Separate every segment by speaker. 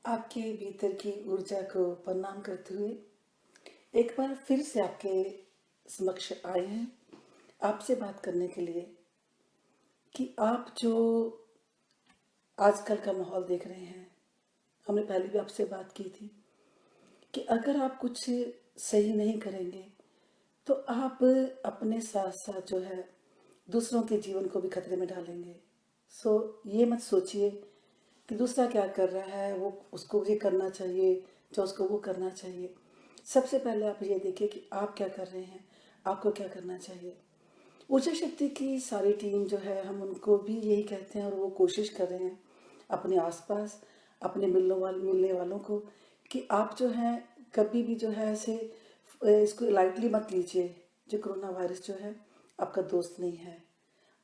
Speaker 1: आपके भीतर की ऊर्जा को प्रणाम करते हुए एक बार फिर से आपके समक्ष आए हैं आपसे बात करने के लिए कि आप जो आजकल का माहौल देख रहे हैं। हमने पहले भी आपसे बात की थी कि अगर आप कुछ सही नहीं करेंगे तो आप अपने साथ साथ जो है दूसरों के जीवन को भी खतरे में डालेंगे। ये मत सोचिए कि दूसरा क्या कर रहा है, वो उसको ये करना चाहिए जो उसको वो करना चाहिए। सबसे पहले आप ये देखिए कि आप क्या कर रहे हैं, आपको क्या करना चाहिए। ऊर्जा शक्ति की सारी टीम जो है, हम उनको भी यही कहते हैं और वो कोशिश कर रहे हैं अपने आसपास अपने मिलने वालों को कि आप जो है कभी भी जो है ऐसे इसको लाइटली मत लीजिए। जो कोरोना वायरस जो है आपका दोस्त नहीं है।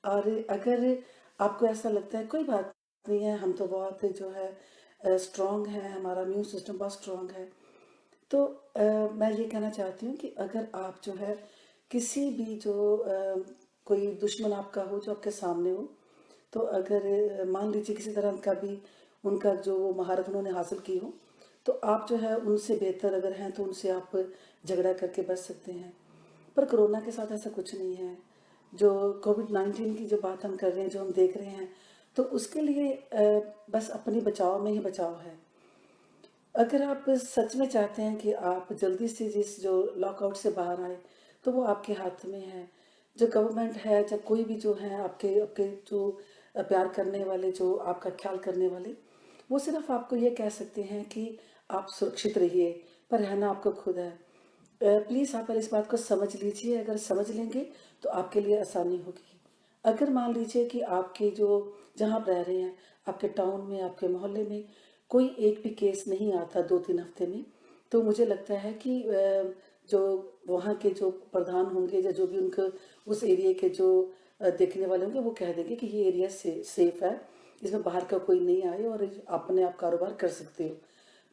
Speaker 1: और अगर आपको ऐसा लगता है कोई बात नहीं है, हम तो बहुत जो है स्ट्रांग है, हमारा इम्यून सिस्टम बहुत स्ट्रांग है, तो मैं ये कहना चाहती हूँ कि अगर आप जो है किसी भी जो कोई दुश्मन आपका हो जो आपके सामने हो, तो अगर मान लीजिए किसी तरह का भी उनका जो वो महारत उन्होंने हासिल की हो, तो आप जो है उनसे बेहतर अगर हैं तो उनसे आप झगड़ा करके बच सकते हैं। पर कोरोना के साथ ऐसा कुछ नहीं है। जो कोविड-19 की जो बात हम कर रहे हैं, जो हम देख रहे हैं, तो उसके लिए बस अपने बचाव में ही बचाव है। अगर आप सच में चाहते हैं कि आप जल्दी से जिस जो लॉकआउट से बाहर आए, तो वो आपके हाथ में है। जो गवर्नमेंट है, चाहे कोई भी जो है आपके आपके जो प्यार करने वाले, जो आपका ख्याल करने वाले, वो सिर्फ आपको ये कह सकते हैं कि आप सुरक्षित रहिए, पर रहना आपको खुद है। प्लीज़ आप पहले इस बात को समझ लीजिए। अगर समझ लेंगे तो आपके लिए आसानी होगी। अगर मान लीजिए कि आपके जो जहाँ आप रह रहे हैं, आपके टाउन में, आपके मोहल्ले में कोई एक भी केस नहीं आता 2-3 हफ्ते में, तो मुझे लगता है कि जो वहाँ के जो प्रधान होंगे या जो भी उनको उस एरिया के जो देखने वाले होंगे, वो कह देंगे कि ये एरिया सेफ है, इसमें बाहर का कोई नहीं आए और अपने आप कारोबार कर सकते हो।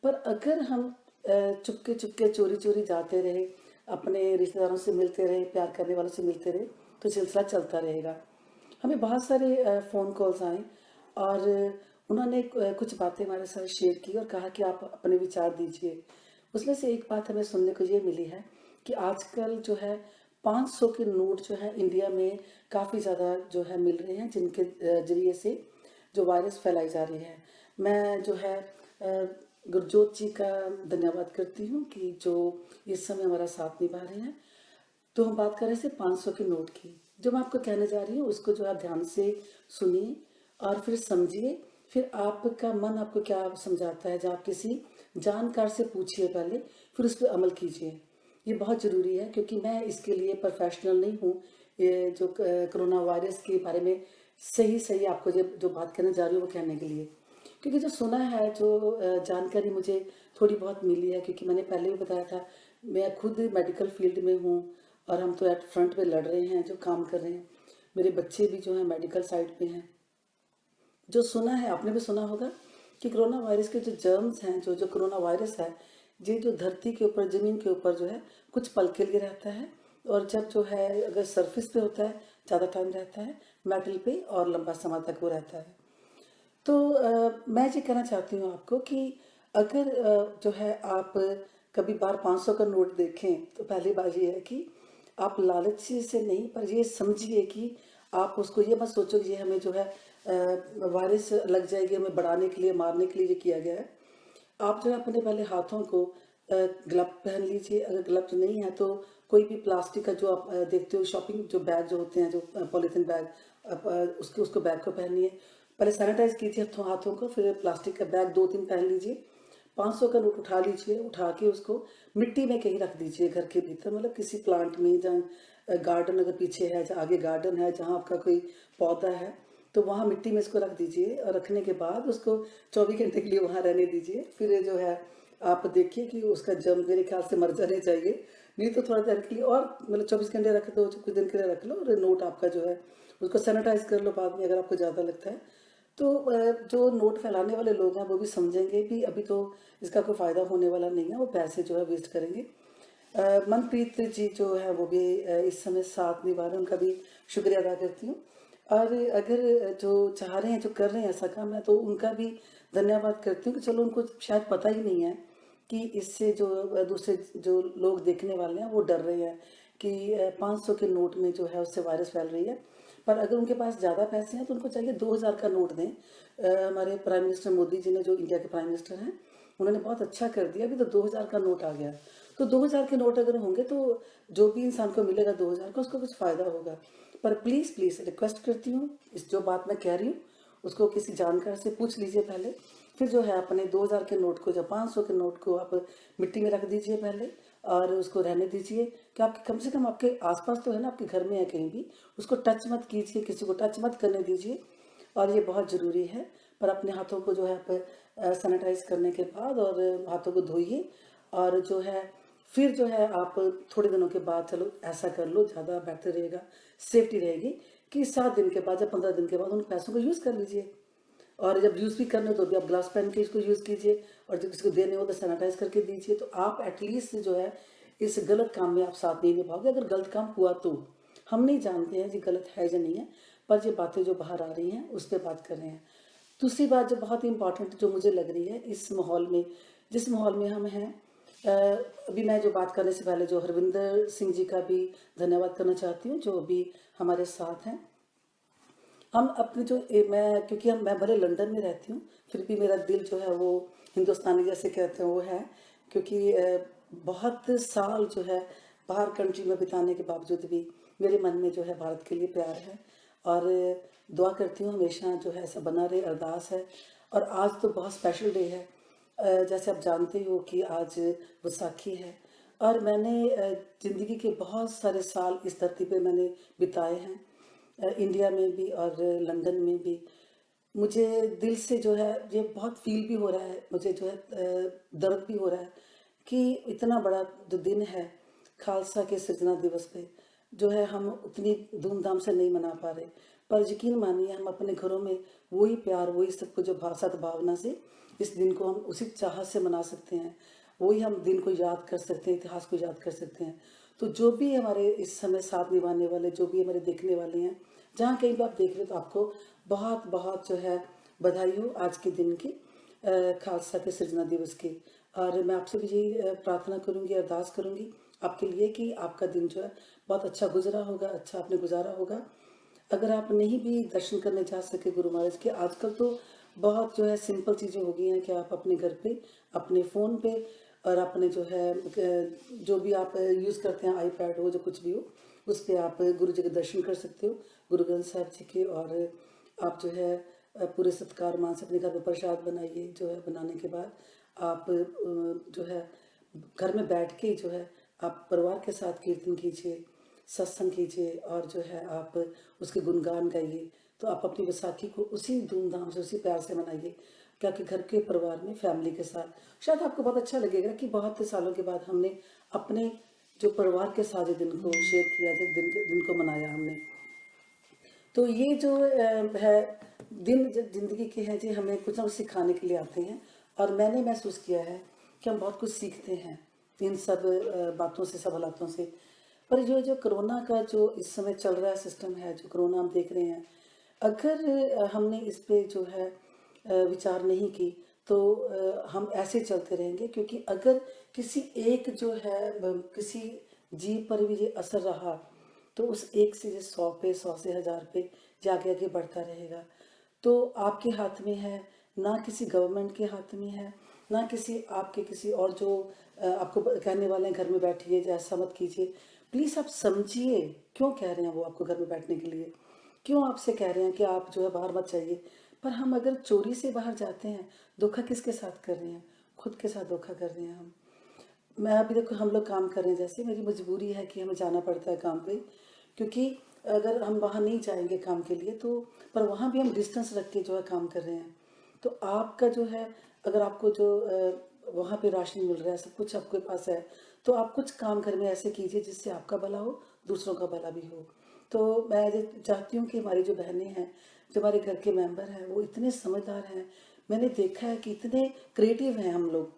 Speaker 1: पर अगर हम चुपके चुपके चोरी चोरी जाते रहे, अपने रिश्तेदारों से मिलते रहे, प्यार करने वालों से मिलते रहे, तो सिलसिला चलता रहेगा। हमें बहुत सारे फ़ोन कॉल्स आए और उन्होंने कुछ बातें हमारे साथ शेयर की और कहा कि आप अपने विचार दीजिए। उसमें से एक बात हमें सुनने को ये मिली है कि आजकल जो है 500 के नोट जो है इंडिया में काफ़ी ज़्यादा जो है मिल रहे हैं, जिनके ज़रिए से जो वायरस फैलाई जा रही है। मैं जो है गुरजोत जी का धन्यवाद करती हूँ कि जो इस समय हमारा साथ निभा रहे हैं। तो हम बात कर रहे थे 500 के नोट की। जो मैं आपको कहने जा रही हूँ उसको जो आप ध्यान से सुनिए और फिर समझिए। फिर आपका मन आपको क्या समझाता है, जब आप किसी जानकार से पूछिए पहले, फिर उस पर अमल कीजिए। ये बहुत ज़रूरी है क्योंकि मैं इसके लिए प्रोफेशनल नहीं हूँ। ये जो कोरोना वायरस के बारे में सही सही आपको जो बात करने जा रही हूँ वो कहने के लिए, क्योंकि जो सुना है, जो जानकारी मुझे थोड़ी बहुत मिली है, क्योंकि मैंने पहले भी बताया था मैं खुद मेडिकल फील्ड में हूँ और हम तो एट फ्रंट पे लड़ रहे हैं, जो काम कर रहे हैं। मेरे बच्चे भी जो हैं मेडिकल साइड पे हैं। जो सुना है, आपने भी सुना होगा कि कोरोना वायरस के जो जर्म्स हैं, जो जो कोरोना वायरस है, ये जो धरती के ऊपर, ज़मीन के ऊपर जो है कुछ पल के लिए रहता है, और जब जो है अगर सरफेस पे होता है ज़्यादा टाइम रहता है, मेटल पे और लंबा समय तक वो रहता है। तो मैं ये कहना चाहती हूँ आपको कि अगर जो है आप कभी बार 500 का नोट देखें, तो पहली बात ये है कि आप लालची से नहीं, पर ये समझिए कि आप उसको ये मत सोचो कि ये हमें जो है वायरस लग जाएगी, हमें बढ़ाने के लिए, मारने के लिए ये किया गया है। आप जो है अपने पहले हाथों को ग्लव पहन लीजिए। अगर ग्लव्स नहीं है तो कोई भी प्लास्टिक का जो आप देखते हो शॉपिंग जो बैग जो होते हैं, जो पॉलीथीन बैग, उसके उसको बैग को पहनिए। पहले सैनिटाइज कीजिए हाथों को, फिर प्लास्टिक का बैग 2-3 पहन लीजिए। 500 का नोट उठा लीजिए, उठा के उसको मिट्टी में कहीं रख दीजिए घर के भीतर, मतलब किसी प्लांट में, जहाँ गार्डन अगर पीछे है, जहाँ आगे गार्डन है, जहाँ आपका कोई पौधा है, तो वहाँ मिट्टी में इसको रख दीजिए। और रखने के बाद उसको 24 घंटे के लिए वहाँ रहने दीजिए। फिर जो है आप देखिए कि उसका जम मेरे ख्याल से मर जाने चाहिए। नहीं तो थोड़ा देर के लिए और, मतलब 24 घंटे रख दो, कुछ दिन के लिए रख लो, और नोट आपका जो है उसको सैनिटाइज कर लो बाद में अगर आपको ज़्यादा लगता है। तो जो नोट फैलाने वाले लोग हैं वो भी समझेंगे कि अभी तो इसका कोई फ़ायदा होने वाला नहीं है, वो पैसे जो है वेस्ट करेंगे। मनप्रीत जी जो है वो भी इस समय साथ निभा रहे हैं, उनका भी शुक्रिया अदा करती हूँ। और अगर जो चाह रहे हैं, जो कर रहे हैं ऐसा काम, मैं तो उनका भी धन्यवाद करती हूँ कि चलो उनको शायद पता ही नहीं है कि इससे जो दूसरे जो लोग देखने वाले हैं वो डर रहे हैं कि 500 के नोट में जो है उससे वायरस फैल रही है। पर अगर उनके पास ज़्यादा पैसे हैं तो उनको चाहिए 2000 का नोट दें। हमारे प्राइम मिनिस्टर मोदी जी ने, जो इंडिया के प्राइम मिनिस्टर हैं, उन्होंने बहुत अच्छा कर दिया। अभी तो 2000 का नोट आ गया, तो 2000 के नोट अगर होंगे तो जो भी इंसान को मिलेगा 2000 का, उसको कुछ फ़ायदा होगा। पर प्लीज़ प्लीज़ रिक्वेस्ट करती हूँ, इस जो बात मैं कह रही हूँ उसको किसी जानकार से पूछ लीजिए पहले। फिर जो है अपने 2000 के नोट को, जो 500 के नोट को आप मिट्टी में रख दीजिए पहले, और उसको रहने दीजिए कि आपके कम से कम आपके आसपास तो है ना, आपके घर में है कहीं भी, उसको टच मत कीजिए, किसी को टच मत करने दीजिए। और ये बहुत ज़रूरी है। पर अपने हाथों को जो है आप सैनिटाइज करने के बाद और हाथों को धोइए। और जो है फिर जो है आप थोड़े दिनों के बाद, चलो ऐसा कर लो, ज़्यादा बेहतर रहेगा, सेफ्टी रहेगी कि 7 दिन के बाद या 15 दिन के बाद उन पैसों को यूज़ कर लीजिए। और जब यूज़ भी करने हो तो भी आप ग्लास पहन के इसको यूज़ कीजिए, और जब किसी को देने हो तो सैनिटाइज करके दीजिए। तो आप एटलीस्ट जो है इस गलत काम में आप साथ नहीं निभाओगे। अगर गलत काम हुआ तो हम नहीं जानते हैं जी गलत है या नहीं है, पर ये बातें जो बाहर आ रही हैं उस पर बात कर रहे हैं। दूसरी बात जो बहुत ही इंपॉर्टेंट जो मुझे लग रही है इस माहौल में, जिस माहौल में हम हैं, अ, अभी मैं जो बात करने से पहले जो हरविंदर सिंह जी का भी धन्यवाद करना चाहती हूँ, जो अभी हमारे साथ हैं। हम अपने जो मैं, क्योंकि मैं भले लंदन में रहती हूँ, फिर भी मेरा दिल जो है वो हिंदुस्तानी जैसे कहते हैं वो है। क्योंकि बहुत साल जो है बाहर कंट्री में बिताने के बावजूद भी मेरे मन में जो है भारत के लिए प्यार है। और दुआ करती हूँ हमेशा जो है ऐसा बना रहे, अरदास है। और आज तो बहुत स्पेशल डे है। जैसे आप जानते हो कि आज बैसाखी है। और मैंने ज़िंदगी के बहुत सारे साल इस धरती पे मैंने बिताए हैं, इंडिया में भी और लंदन में भी। मुझे दिल से जो है ये बहुत फील भी हो रहा है, मुझे जो है दर्द भी हो रहा है कि इतना बड़ा जो दिन है खालसा के सृजना दिवस पे, जो है हम उतनी धूमधाम से नहीं मना पा रहे। पर यकीन मानिए हम अपने घरों में वही प्यार, वही सब कुछ जो सद्भावना से इस दिन को हम उसी चाहत से मना सकते हैं। वही हम दिन को याद कर सकते हैं, इतिहास को याद कर सकते हैं। तो जो भी हमारे इस समय साथ निभाने वाले, जो भी हमारे देखने वाले हैं, जहाँ कहीं भी आप देख रहे हो, तो आपको बहुत बहुत जो है बधाई हो आज के दिन की, खालसा के सृजना दिवस की। और मैं आपसे भी यही प्रार्थना करूंगी, अरदास करूंगी आपके लिए कि आपका दिन जो है बहुत अच्छा गुजरा होगा, अच्छा आपने गुजारा होगा। अगर आप नहीं भी दर्शन करने जा सके गुरु महाराज के, आजकल तो बहुत जो है सिंपल चीज़ें हो गई हैं कि आप अपने घर पे, अपने फ़ोन पे, और अपने जो है जो भी आप यूज़ करते हैं, आईपैड हो, जो कुछ भी हो, उस पे आप गुरु जी के दर्शन कर सकते हो, गुरु ग्रंथ साहब जी के। और आप जो है पूरे सत्कार मान से अपने घर में प्रसाद बनाइए। जो है बनाने के बाद आप जो है घर में बैठ के जो है आप परिवार के साथ कीर्तन कीजिए, सत्संग कीजिए, और जो है आप उसके गुणगान गाइए। तो आप अपनी बैसाखी को उसी धूमधाम से, उसी प्यार से मनाइए, क्या कि घर के परिवार में, फैमिली के साथ। शायद आपको बहुत अच्छा लगेगा कि बहुत सालों के बाद हमने अपने जो परिवार के साथ दिन को शेयर किया, जो दिन को मनाया हमने। तो ये जो है दिन जिंदगी के हैं जी, हमें कुछ ना कुछ सिखाने के लिए आते हैं। और मैंने महसूस किया है कि हम बहुत कुछ सीखते हैं इन सब बातों से, सब हालातों से। पर जो जो कोरोना का जो इस समय चल रहा है सिस्टम है, जो कोरोना हम देख रहे हैं, अगर हमने इस पे जो है विचार नहीं की तो हम ऐसे चलते रहेंगे। क्योंकि अगर किसी एक जो है किसी जीव पर भी ये असर रहा, तो उस एक से ये 100 पे, 100 से 1000 पे ये आगे आगे बढ़ता रहेगा। तो आपके हाथ में है, ना किसी गवर्नमेंट के हाथ में है, ना किसी आपके किसी और जो आपको कहने वाले हैं घर में बैठिए, ऐसा मत कीजिए। प्लीज़ आप समझिए क्यों कह रहे हैं वो आपको घर में बैठने के लिए, क्यों आपसे कह रहे हैं कि आप जो है बाहर मत जाइए। पर हम अगर चोरी से बाहर जाते हैं, धोखा किसके साथ कर रहे हैं? खुद के साथ धोखा कर रहे हैं हम। मैं अभी देखो, हम लोग काम कर रहे हैं, जैसे मेरी मजबूरी है कि हमें जाना पड़ता है काम पे। क्योंकि अगर हम वहाँ नहीं जाएंगे काम के लिए तो, पर वहाँ भी हम डिस्टेंस रख के जो है काम कर रहे हैं। तो आपका जो है, अगर आपको जो वहाँ पे राशन मिल रहा है, सब कुछ आपके पास है, तो आप कुछ काम घर में ऐसे कीजिए जिससे आपका भला हो, दूसरों का भला भी हो। तो मैं ये चाहती हूँ कि हमारी जो बहनें हैं, जो हमारे घर के मेंबर हैं, वो इतने समझदार हैं। मैंने देखा है कि इतने क्रिएटिव हैं हम लोग।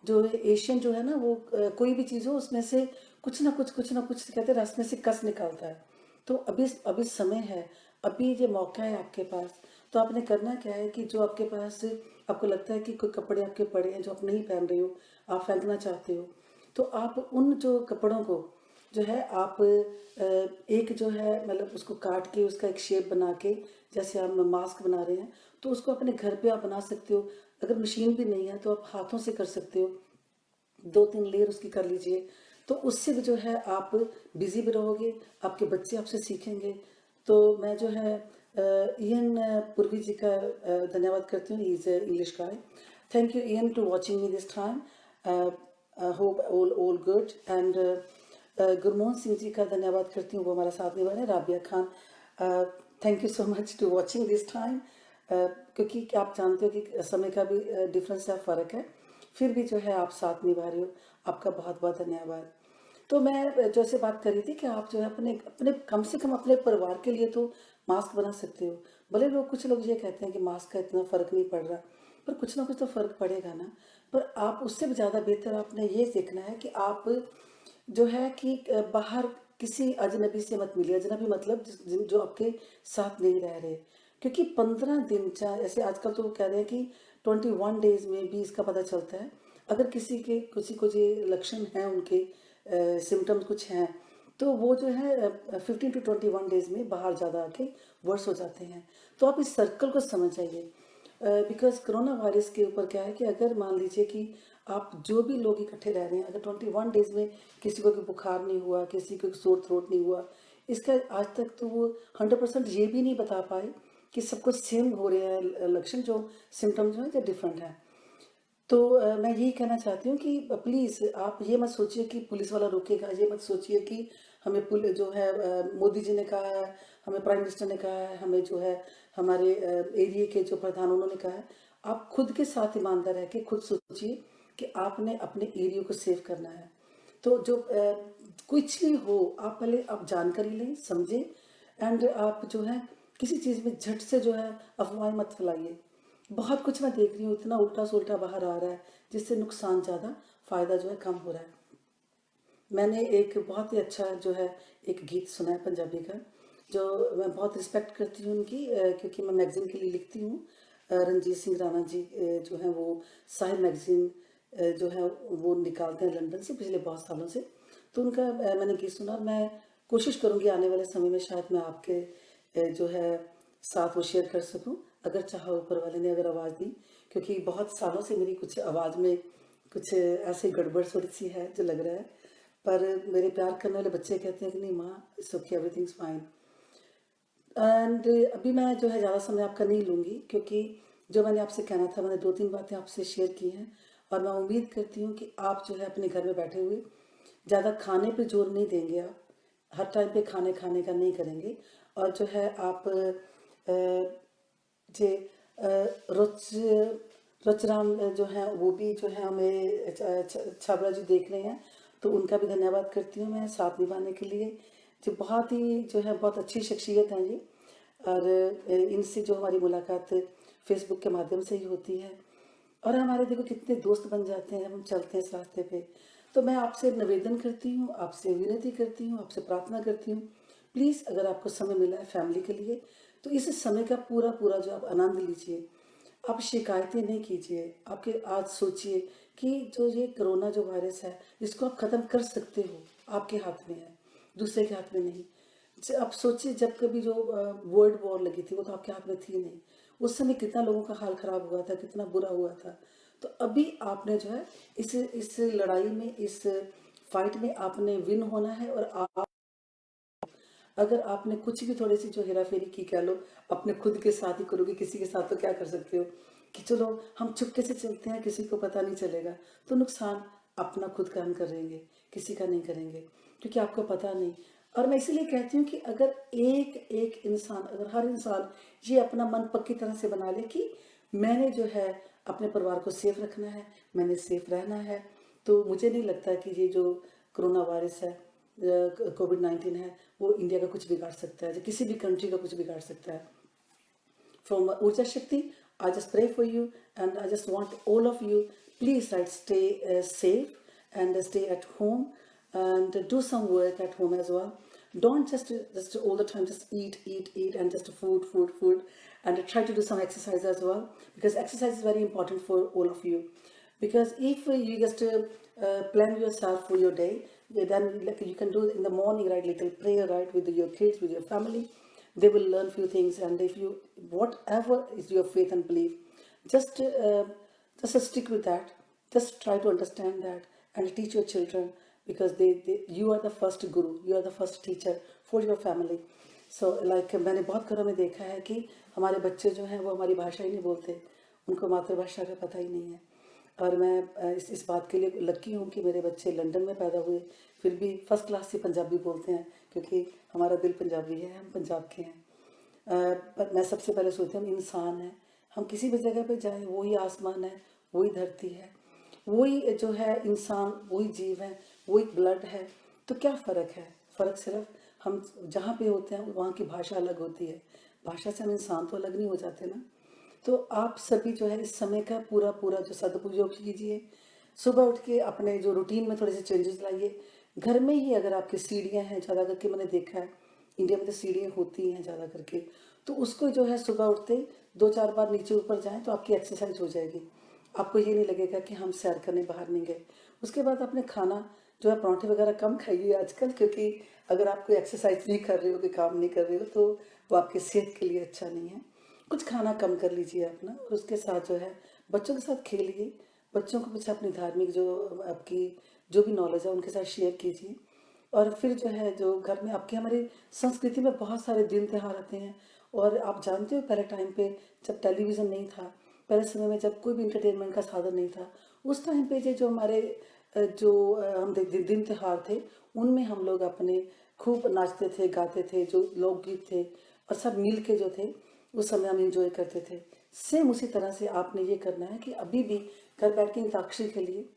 Speaker 1: जो एशियन जो है ना, वो कोई भी चीज़ हो उसमें से कुछ ना कुछ कहते हैं, रस में से कस निकालता है। तो अभी अभी समय है, अभी ये मौका है आपके पास, तो आपने करना क्या है कि जो आपके पास आपको लगता है कि कोई कपड़े आपके पड़े हैं जो आप नहीं पहन रहे हो, आप फेंकना चाहते हो, तो आप उन जो कपड़ों को जो है आप एक जो है मतलब उसको काट के उसका एक शेप बना के, जैसे आप मास्क बना रहे हैं, तो उसको अपने घर पे आप बना सकते हो। अगर मशीन भी नहीं है तो आप हाथों से कर सकते हो, 2-3 लेयर उसकी कर लीजिए। तो उससे भी जो है आप बिजी भी रहोगे, आपके बच्चे आपसे सीखेंगे। तो मैं जो है इयन पूर्वी जी का धन्यवाद करती हूँ। He is English guy. Thank you Ian to watching me this time. Hope all good. And Gurmohan Singh ji का धन्यवाद करती हूँ, वो हमारा साथ निभा रहे हैं। Rabia Khan, thank you so much to watching this time. क्योंकि आप जानते हो कि समय का भी डिफरेंस है, फ़र्क है, फिर भी जो है आप साथ निभा रहे हो, आपका बहुत बहुत धन्यवाद। तो मैं जैसे बात कर रही थी कि आप जो है अपने अपने कम से कम अपने परिवार के लिए तो मास्क बना सकते हो। भले लोग कुछ लोग ये कहते हैं कि मास्क का इतना फ़र्क नहीं पड़ रहा, पर कुछ ना कुछ तो फ़र्क पड़ेगा ना। पर आप उससे भी ज़्यादा बेहतर आपने ये देखना है कि आप जो है कि बाहर किसी अजनबी से मत मिलिए। अजनबी मतलब जो आपके साथ नहीं रह रहे, क्योंकि 15 दिन चाहे ऐसे आजकल तो वो कह रहे हैं कि 21 डेज में भी इसका पता चलता है। अगर किसी को जो लक्षण हैं उनके सिम्टम्स कुछ हैं, तो वो जो है 15 to 21 डेज में बाहर ज़्यादा आके वर्स हो जाते हैं। तो आप इस सर्कल को समझ जाइए। बिकॉज कोरोना वायरस के ऊपर क्या है कि अगर मान लीजिए कि आप जो भी लोग इकट्ठे रह रहे हैं, अगर 21 डेज में किसी को कोई बुखार नहीं हुआ, किसी को सोर थ्रोट नहीं हुआ, इसका आज तक तो वो 100% ये भी नहीं बता पाए कि सबको सेम हो रहे हैं लक्षण, जो सिम्टम्स जो है जो डिफरेंट है। तो मैं यही कहना चाहती हूँ कि प्लीज़ आप ये मत सोचिए कि पुलिस वाला रोकेगा, ये मत सोचिए कि हमें जो है मोदी जी ने कहा है, हमें प्राइम मिनिस्टर ने कहा है, हमें जो है हमारे एरिया के जो प्रधान उन्होंने कहा है। आप खुद के साथ ईमानदार रह के खुद सोचिए कि आपने अपने एरिया को सेव करना है। तो जो कुछ भी हो, आप पहले आप जानकारी लें, समझें, एंड आप जो है किसी चीज़ में झट से जो है अफवाहें मत फैलाइए। बहुत कुछ मैं देख रही हूँ, इतना उल्टा सुल्टा बाहर आ रहा है जिससे नुकसान ज़्यादा, फ़ायदा जो है कम हो रहा है। मैंने एक बहुत ही अच्छा जो है एक गीत सुना है पंजाबी का, जो मैं बहुत रिस्पेक्ट करती हूँ उनकी, क्योंकि मैं मैगज़ीन के लिए लिखती हूँ। रंजीत सिंह राणा जी जो हैं वो साहिर मैगज़ीन जो है वो निकालते हैं लंदन से पिछले बहुत सालों से। तो उनका मैंने गीत सुना, और मैं कोशिश करूँगी आने वाले समय में शायद मैं आपके जो है साथ वो शेयर कर सकूं, अगर चाहा ऊपर वाले ने अगर आवाज़ दी। क्योंकि बहुत सालों से मेरी कुछ आवाज़ में कुछ ऐसे गड़बड़ थोड़ी सी है जो लग रहा है, पर मेरे प्यार करने वाले बच्चे कहते हैं कि नहीं माँ, it's okay, everything's fine. And अभी मैं जो है ज़्यादा समय आपका नहीं लूँगी, क्योंकि जो मैंने आपसे कहना था मैंने 2-3 बातें आपसे शेयर की हैं। और मैं उम्मीद करती हूँ कि आप जो है अपने घर में बैठे हुए ज़्यादा खाने पे जोर नहीं देंगे, आप हर टाइम पे खाने खाने का नहीं करेंगे। और जो है आप जे रुच रुचराम जो है वो भी जो है हमें छाबड़ा जी देख रहे हैं, तो उनका भी धन्यवाद करती हूँ मैं साथ निभाने के लिए। जो बहुत ही जो है बहुत अच्छी शख्सियत हैं ये, और इनसे जो हमारी मुलाकात फेसबुक के माध्यम से ही होती है, और हमारे देखो कितने दोस्त बन जाते हैं जब हम चलते हैं इस रास्ते पे। तो मैं आपसे निवेदन करती हूँ, आपसे विनती करती हूँ, आपसे प्रार्थना करती हूँ, प्लीज़ अगर आपको समय मिला है फैमिली के लिए, तो इस समय का पूरा पूरा जो आप आनंद लीजिए। आप शिकायतें नहीं कीजिए। आपके आज सोचिए कि जो ये कोरोना जो वायरस है, इसको आप ख़त्म कर सकते हो, आपके हाथ में है, दूसरे के हाथ में नहीं। आप सोचिए जब कभी जो वर्ल्ड वॉर लगी थी, वो तो आपके हाथ में थी नहीं। उस समय कितना लोगों का हाल खराब हुआ था, कितना बुरा हुआ था। तो अभी आपने जो है इस लड़ाई में, इस फाइट में आपने विन होना है। और आप अगर आपने कुछ भी थोड़ी सी जो हेरा फेरी की, कह लो अपने खुद के साथ ही करोगे, किसी के साथ तो क्या कर सकते हो कि चलो हम चुपके से चलते हैं, किसी को पता नहीं चलेगा, तो नुकसान अपना खुद का हम करेंगे, किसी का नहीं करेंगे, क्योंकि आपको पता नहीं। और मैं इसीलिए कहती हूँ कि अगर एक एक इंसान, अगर हर इंसान ये अपना मन पक्की तरह से बना ले कि मैंने जो है अपने परिवार को सेफ रखना है, मैंने सेफ रहना है, तो मुझे नहीं लगता कि ये जो कोरोना वायरस है, कोविड-19 है, वो इंडिया का कुछ बिगाड़ सकता है, या किसी भी कंट्री का कुछ बिगाड़ सकता है। From Urja Shakti, I just pray for you, and I just want all of you, please, right, stay safe and stay at home, and do some work at home as well. Don't just all the time just eat and just food, and try to do some exercise as well, because exercise is very important for all of you. Because if you just plan yourself for your day, then like you can do in the morning, right, little prayer, right, with your kids, with your family. They will learn few things, and if you, whatever is your faith and belief, just stick with that. Just try to understand that and teach your children, because you are the first guru, you are the first teacher for your family. So like मैंने बहुत घरों में देखा है कि हमारे बच्चे जो हैं वो हमारी भाषा ही नहीं बोलते, उनको मातृभाषा का पता ही नहीं है। और मैं इस बात के लिए लकी हूँ कि मेरे बच्चे लंदन में पैदा हुए, फिर भी फर्स्ट क्लास से पंजाबी बोलते हैं, क्योंकि हमारा दिल पंजाबी है, हम पंजाब के हैं। पर मैं सबसे पहले सोचती हूँ हम इंसान हैं, हम किसी भी जगह पे जाएं, वही आसमान है, वही धरती है, वही जो है इंसान, वही जीव है, वही ब्लड है। तो क्या फ़र्क है? फ़र्क सिर्फ हम जहाँ पे होते हैं वहाँ की भाषा अलग होती है, भाषा से हम इंसान तो अलग नहीं हो जाते ना। तो आप सभी जो है इस समय का पूरा पूरा जो सदुपयोग कीजिए। सुबह उठ के अपने जो रूटीन में थोड़े से चेंजेस लाइए। घर में ही अगर आपकी सीढ़ियाँ हैं, ज़्यादा करके मैंने देखा है इंडिया में तो सीढ़ियाँ होती हैं ज़्यादा करके, तो उसको जो है सुबह उठते 2-4 बार नीचे ऊपर जाएं तो आपकी एक्सरसाइज हो जाएगी। आपको ये नहीं लगेगा कि हम सैर करने बाहर नहीं गए। उसके बाद अपने खाना जो है पराठे वगैरह कम खाइए आजकल, क्योंकि अगर आप कोई एक्सरसाइज नहीं कर रहे हो, कोई काम नहीं कर रहे हो, तो वो आपकी सेहत के लिए अच्छा नहीं है। कुछ खाना कम कर लीजिए अपना, और उसके साथ जो है बच्चों के साथ खेलिए। बच्चों को कुछ अपनी धार्मिक जो आपकी जो भी नॉलेज है उनके साथ शेयर कीजिए। और फिर जो है जो घर में आपके, हमारी संस्कृति में बहुत सारे दिन त्यौहार आते हैं। और आप जानते हो पहले टाइम पे जब टेलीविज़न नहीं था, पहले समय में जब कोई भी इंटरटेनमेंट का साधन नहीं था, उस टाइम पे जो हमारे हम दिन त्यौहार थे, उनमें हम लोग अपने खूब नाचते थे, गाते थे, जो लोकगीत थे और सब मिल के जो थे उस समय हम इंजॉय करते थे। सेम उसी तरह से आपने ये करना है कि अभी भी घर बैठ के अंताक्षरी खेलिए।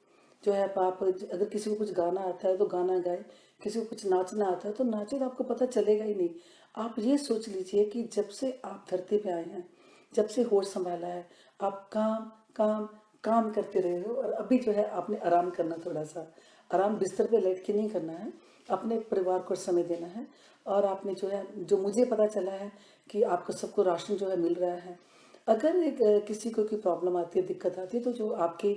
Speaker 1: जो है आप अगर किसी को कुछ गाना आता है तो गाना गाए, किसी को कुछ नाचना आता है तो नाचे, तो आपको पता चलेगा ही नहीं। आप ये सोच लीजिए कि जब से आप धरती पे आए हैं, जब से होश संभाला है, आप काम काम काम करते रहे हो। और अभी जो है आपने आराम करना, थोड़ा सा आराम बिस्तर पे लेट के नहीं करना है, अपने परिवार को समय देना है। और आपने जो है, जो मुझे पता चला है कि आपको सबको राशन जो है मिल रहा है। अगर किसी को कोई प्रॉब्लम आती है, दिक्कत आती है, तो जो आपके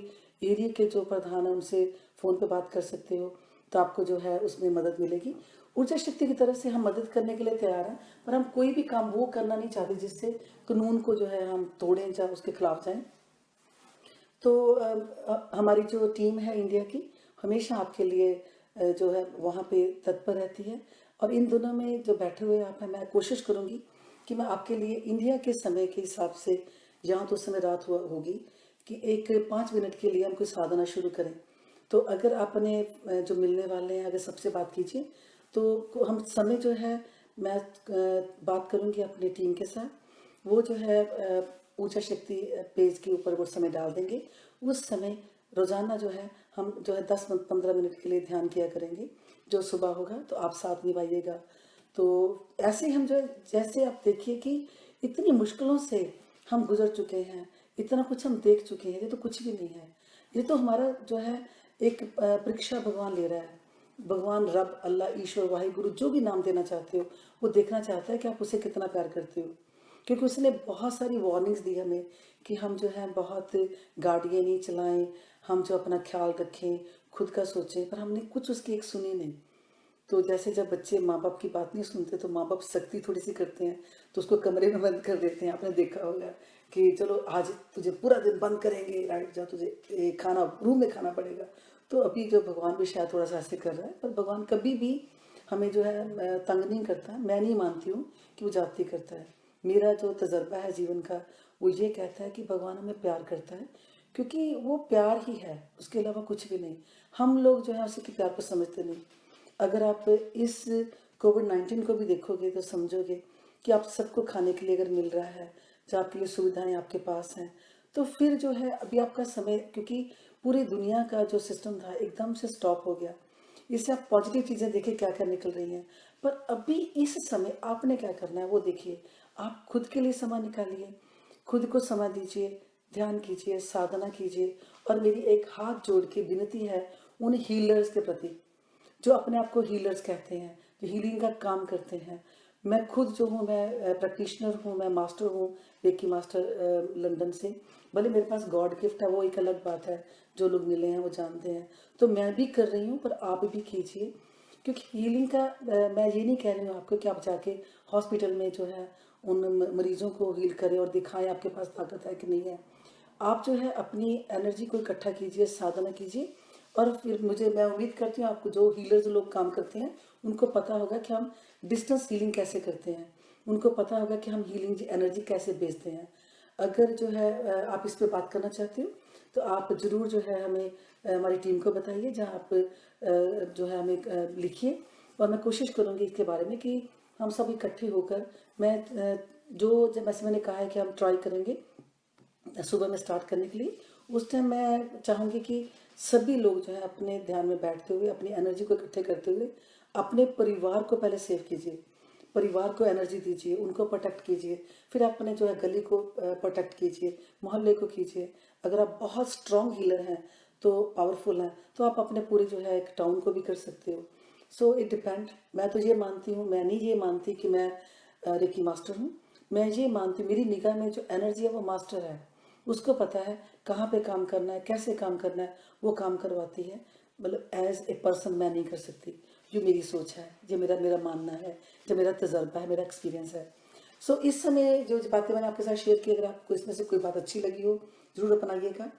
Speaker 1: एरिया के जो प्रधान है उनसे फ़ोन पे बात कर सकते हो, तो आपको जो है उसमें मदद मिलेगी। ऊर्जा शक्ति की तरफ से हम मदद करने के लिए तैयार हैं, पर हम कोई भी काम वो करना नहीं चाहते जिससे कानून को जो है हम तोड़ें या उसके खिलाफ जाएं। तो हमारी जो टीम है इंडिया की, हमेशा आपके लिए जो है वहाँ पे तत्पर रहती है। और इन दिनों में जो बैठे हुए आप हैं, मैं कोशिश करूँगी कि मैं आपके लिए इंडिया के समय के हिसाब से, यहाँ तो उस समय रात हुआ होगी, कि एक 5 मिनट के लिए हम कोई साधना शुरू करें। तो अगर आपने जो मिलने वाले हैं अगर सबसे बात कीजिए, तो हम समय जो है मैं बात करूँगी अपनी टीम के साथ। वो जो है ऊर्जा शक्ति पेज के ऊपर वो समय डाल देंगे। उस समय रोज़ाना जो है हम जो है 10-15 मिनट के लिए ध्यान किया करेंगे। जो सुबह होगा तो आप साथ निभाइएगा। तो ऐसे ही हम जो है, जैसे आप देखिए कि इतनी मुश्किलों से हम गुजर चुके हैं, इतना कुछ हम देख चुके हैं, ये तो कुछ भी नहीं है। ये तो हमारा जो है एक परीक्षा भगवान ले रहा है। भगवान, रब, अल्लाह, ईश्वर, वाहिगुरु, जो भी नाम देना चाहते हो, वो देखना चाहता है कि आप उसे कितना प्यार करते हो। क्योंकि उसने बहुत सारी वार्निंग्स दी हमें कि हम जो है बहुत गाड़ियाँ नहीं चलाएं, हम जो अपना ख्याल रखें, खुद का सोचें, पर हमने कुछ उसकी एक सुनी नहीं। तो जैसे जब बच्चे माँ बाप की बात नहीं सुनते तो माँ बाप सख्ती थोड़ी सी करते हैं, तो उसको कमरे में बंद कर देते हैं। आपने देखा होगा कि चलो आज तुझे पूरा दिन बंद करेंगे, राइट, जाओ, तुझे खाना रूम में खाना पड़ेगा। तो अभी जो भगवान भी शायद थोड़ा सा ऐसे कर रहा है, पर भगवान कभी भी हमें जो है तंग नहीं करता है। मैं नहीं मानती हूँ कि वो जाती करता है। मेरा जो तजर्बा है जीवन का, वो ये कहता है कि भगवान हमें प्यार करता है, क्योंकि वो प्यार ही है, उसके अलावा कुछ भी नहीं। हम लोग जो है उसके प्यार को समझते नहीं। अगर आप इस कोविड-19 को भी देखोगे तो समझोगे कि आप सबको खाने के लिए अगर मिल रहा है, जो आपके लिए सुविधाएं आपके पास हैं, तो फिर जो है अभी आपका समय, क्योंकि पूरी दुनिया का जो सिस्टम था एकदम से स्टॉप हो गया। इससे आप पॉजिटिव चीज़ें देखिए क्या क्या निकल रही हैं। पर अभी इस समय आपने क्या करना है वो देखिए। आप खुद के लिए समय निकालिए, खुद को समय दीजिए, ध्यान कीजिए, साधना कीजिए। और मेरी एक हाथ जोड़ के विनती है उन हीलर्स के प्रति जो अपने आप को हीलर्स कहते हैं, जो हीलिंग का काम करते हैं। मैं खुद जो हूँ, मैं प्रैक्टिशनर हूँ, मैं मास्टर हूँ, रेकी मास्टर लंदन से। भले मेरे पास गॉड गिफ्ट है, वो एक अलग बात है, जो लोग मिले हैं वो जानते हैं। तो मैं भी कर रही हूँ, पर आप भी कीजिए, क्योंकि हीलिंग का मैं ये नहीं कह रही हूँ आपको कि आप जाके हॉस्पिटल में जो है उन मरीजों को हील करें और दिखाएं आपके पास ताकत है कि नहीं है। आप जो है अपनी एनर्जी को इकट्ठा कीजिए, साधना कीजिए, और फिर मैं उम्मीद करती हूँ आपको जो हीलर्स लोग काम करते हैं उनको पता होगा कि हम डिस्टेंस हीलिंग कैसे करते हैं, उनको पता होगा कि हम हीलिंग एनर्जी कैसे भेजते हैं। अगर जो है आप इस पे बात करना चाहते हो तो आप ज़रूर जो है हमें हमारी टीम को बताइए, जहाँ आप जो है हमें लिखिए, और मैं कोशिश करूँगी इसके बारे में कि हम सब इकट्ठे होकर मैं जैसे मैंने कहा है कि हम ट्राई करेंगे सुबह में स्टार्ट करने के लिए। उस टाइम मैं चाहूँगी कि सभी लोग जो है अपने ध्यान में बैठते हुए अपनी एनर्जी को इकट्ठे करते हुए अपने परिवार को पहले सेव कीजिए, परिवार को एनर्जी दीजिए, उनको प्रोटेक्ट कीजिए, फिर अपने जो है गली को प्रोटेक्ट कीजिए, मोहल्ले को कीजिए। अगर आप बहुत स्ट्रॉन्ग हीलर हैं, तो पावरफुल हैं, तो आप अपने पूरे जो है एक टाउन को भी कर सकते हो। So it depend. मैं तो ये मानती हूँ, मैं नहीं ये मानती कि मैं रेकी मास्टर हूँ। मैं ये मानती, मेरी निगाह में जो एनर्जी है वो मास्टर है, उसको पता है कहाँ पे काम करना है, कैसे काम करना है, वो काम करवाती है। मतलब एज ए पर्सन मैं नहीं कर सकती। जो मेरी सोच है, जो मेरा मेरा मानना है, जो मेरा तजर्बा है, मेरा एक्सपीरियंस है। सो इस समय जो बातें मैंने आपके साथ शेयर की, अगर आपको इसमें से कोई बात अच्छी लगी हो ज़रूर अपनाइएगा।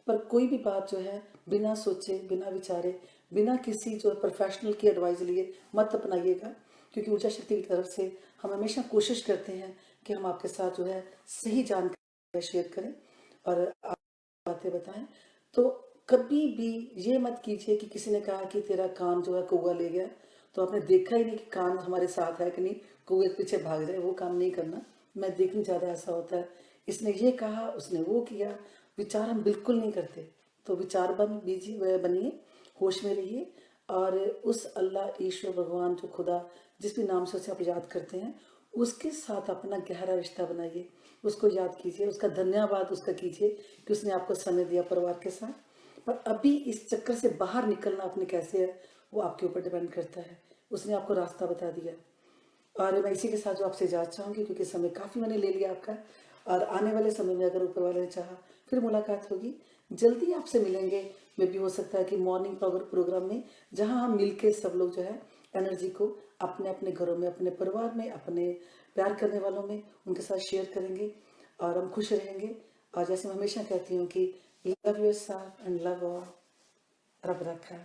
Speaker 1: पर कोई भी बात जो है बिना सोचे, बिना विचारे, बिना किसी जो प्रोफेशनल की एडवाइस लिए मत अपनाइएगा, क्योंकि ऊर्जा शक्ति की तरफ से हम हमेशा कोशिश करते हैं कि हम आपके साथ जो है सही जानकारी शेयर करें और आप बातें बताएं। तो कभी भी ये मत कीजिए कि किसी ने कहा कि तेरा कान जो है कौवा ले गया, तो आपने देखा ही नहीं कि कान हमारे साथ है कि नहीं, कौवे के पीछे भाग जाए, वो काम नहीं करना। मैं देखनी ज़्यादा ऐसा होता है, इसने ये कहा, उसने वो किया, विचार हम बिल्कुल नहीं करते। तो विचार बनिए, होश में रहिए, और उस अल्लाह, ईश्वर, भगवान, जो खुदा, जिस भी नाम से उसे आप याद करते हैं, उसके साथ अपना गहरा रिश्ता बनाइए, उसको याद कीजिए, उसका धन्यवाद उसका कीजिए कि उसने आपको समय दिया परिवार के साथ। पर अभी इस चक्कर से बाहर निकलना अपने कैसे है, वो आपके ऊपर डिपेंड करता है। उसने आपको रास्ता बता दिया। और मैं इसी के साथ जो आपसे इजाज़त चाहूँगी, क्योंकि समय काफ़ी मैंने ले लिया आपका, और आने वाले समय में अगर ऊपर वाले ने चाहा फिर मुलाकात होगी, जल्दी आपसे मिलेंगे। में भी हो सकता है कि मॉर्निंग प्रोग्राम में, जहां हम मिलके सब लोग जो है एनर्जी को अपने अपने घरों में, अपने परिवार में, अपने प्यार करने वालों में उनके साथ शेयर करेंगे, और हम खुश रहेंगे। और जैसे मैं हमेशा कहती हूँ कि love your self and love all. रब रखा।